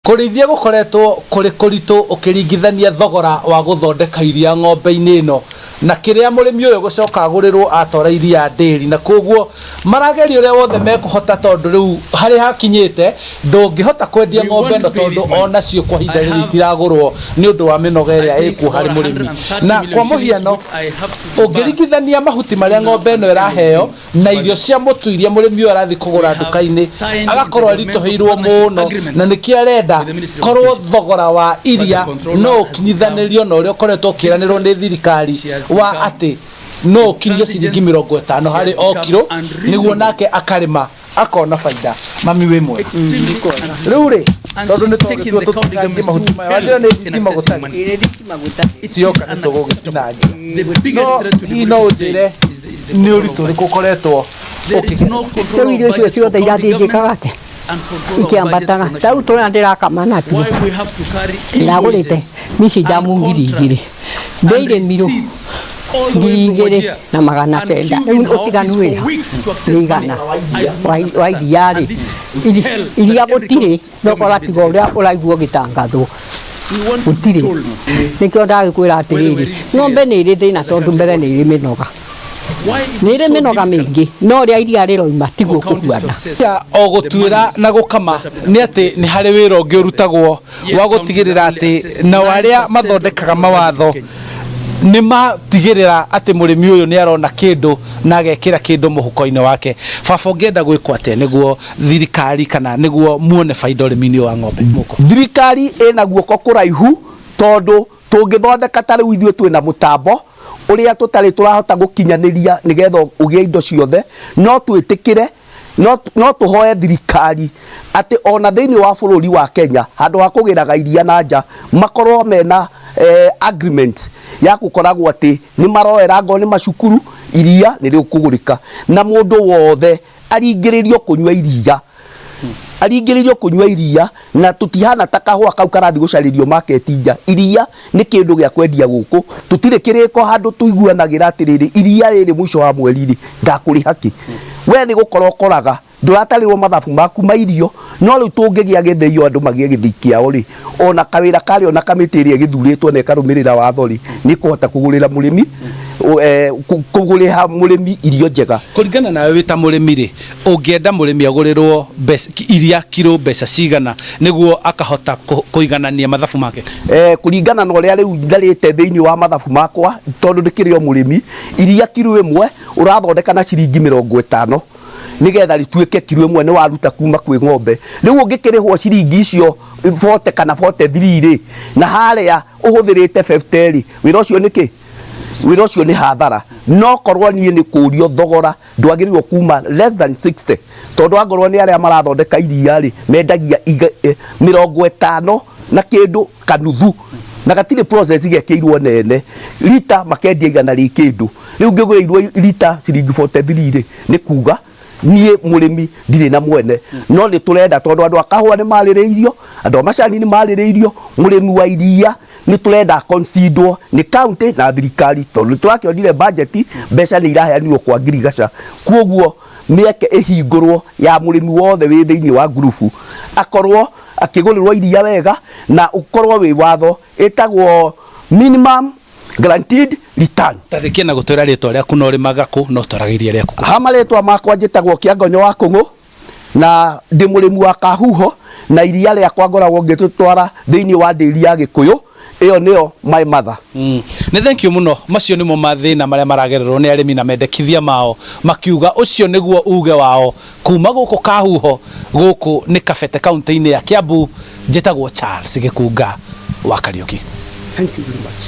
Kurithia gukoretwo kuri kuritu ukiringithania thogora wa guthondeka iria ng'ombe-ini ino na kiria murimi uyu gucoka agurirwo atora iria ndiri na koguo marageria uria wothe mekuhota tondu riu hari hakinyite ndungihota kwendia ng'ombe no tondu ona cio kwa hinda riri itiragurwo ni undu wa minoga iria ikuo hari murimi na kwa muhiano ungiringithania mahuti maria ng'ombe ino iraheo na irio cia mutu iria murimi uyu arathi kugura nduka-ini agakorwo aritoheirwo muno na nikio arenda korwo thogora wa iria no ukinyithanirio na uria ukoretwo ukiranirwo ni thirikari wa ati no ukinyie ciringi 50 hari o kilo niguo nake akarima akona faida mami we mwe riu ri tondu ni tugitwo tutangi mahuti maya wajira ni thitima gutari sioka ni tugugitinangia no njire ni uritu rikukoretwo ukikira irio cio ciothe irathĩnjĩkaga ate ikiambataga tau tona ndĩrakamana tu ndĩragũrĩte mici jamu 2,000 ndĩirĩmirwo 2,900 rĩu ũtiganu wĩra nĩigana wa iria rĩ iria gũtirĩ thogora tiga ũrĩa ũraigua ũgĩtangathwo gũtirĩ nĩkĩo ndagĩkwĩra atĩrĩrĩ ng'ombe nĩ ĩrĩ thĩna tondũ mbere nĩ ĩrĩ mĩnoga nire minoga mingi no ria iria riroima tiguo kuhuana o gutwira na gukama ni ati ni hari wira ungi urutagwo wa gutigirira ati na waria mathondekaga mawatho ni matigirira ati murimi uyu ni arona kindu na agekira kindu muhuko-ini wake baba ungienda gwikwo ate niguo thirikari kana niguo muone faida urimi-ini wa ng'ombe muko thirikari ina guoko kuraihu tondu tungithondeka tari withio twina mutambo uria tutari turahota gukinyaniria nigetha ugie indo ciothe no twitikire no tuhoe thirikari ati ona thiini wa bururi wa Kenya handu ha kugiraga iria na nja makorwo mena agreement ya gukoragwo ati ni maroera ngo ni macukuru iria ni rikugurika na mundu wothe aringiririo kunywa iria na tutihana ta kahua kau karathi gucaririo market nja iria ni kindu gya kwendia guku tutire kiriko handu tuiguanagira atiriri iria riri mwisho wa mweri ri ndakuri haki we ni gukorwo koraga nduratarirwo mathabu maku mairio no riu tungigia githio andu magie githiki ao ri ona kawira kari ona kamiti iri githuritwo na karumirira watho ri ni kuhota kugurira murimi kuguriha murimi irio njega kuringana nawe wita murimi ri ungienda murimi agurirwo iria kilo mbeca cigana niguo akahota kuiganania mathabu make kuringana na uria riu ndarite thiini wa mathabu makwa tondu ndikirio murimi iria kilo imwe urathondeka na ciringi 50 nigetha rituike kilo imwe ni waruta kuma kwi ng'ombe riu ungikirihwo ciringi icio 40 kana 43 ri na haria uhuthirite 50 ri wira ucio niki wira ucio ni hathara no korwo nie ni kurio thogora ndwagirirwo kuma less than 60 tondu angorwo ni aria marathondeka iria ri mendagia 50 na kindu kanuthu na gatire process igekirwo nene lita makendia igana ri kindu riu ngigurirwo lita ciringi 43 ri ni kuga nie murimi ndire na mwene no ni turenda tondu andu akahua ni maririirio andu macani ni maririirio murimi wa iria ni turenda consider ni county na thirikari tondu turakionire budget mbeca ni iraheanirwo kwa ngirigaca kuoguo mieke ihingurwo ya murimi wothe wi thiini wa group akorwo akigurirwo iria wega na ukorwo wi watho etagwo minimum guaranteed return tarikia na gutwira ritwa ria kuno ri magaku no toragiria ria kuku hamaretwa makwa njitagwo Kiangonyo wa Kung'u na ndi murimi wa kahuho na iria ria kwangoragwo ngitutwara thiini wa ndiri ya Gikuyu iyo niyo my mother ne thank you muno macio nimo mathina maria maragererwo ni arimi na mendekithia mao makiuga ucio niguo uge wao kuma guku kahuho guku ni Kabete county-ini ya Kiambu njitagwo Charles Gikunga wa Kariuki. Thank you very much.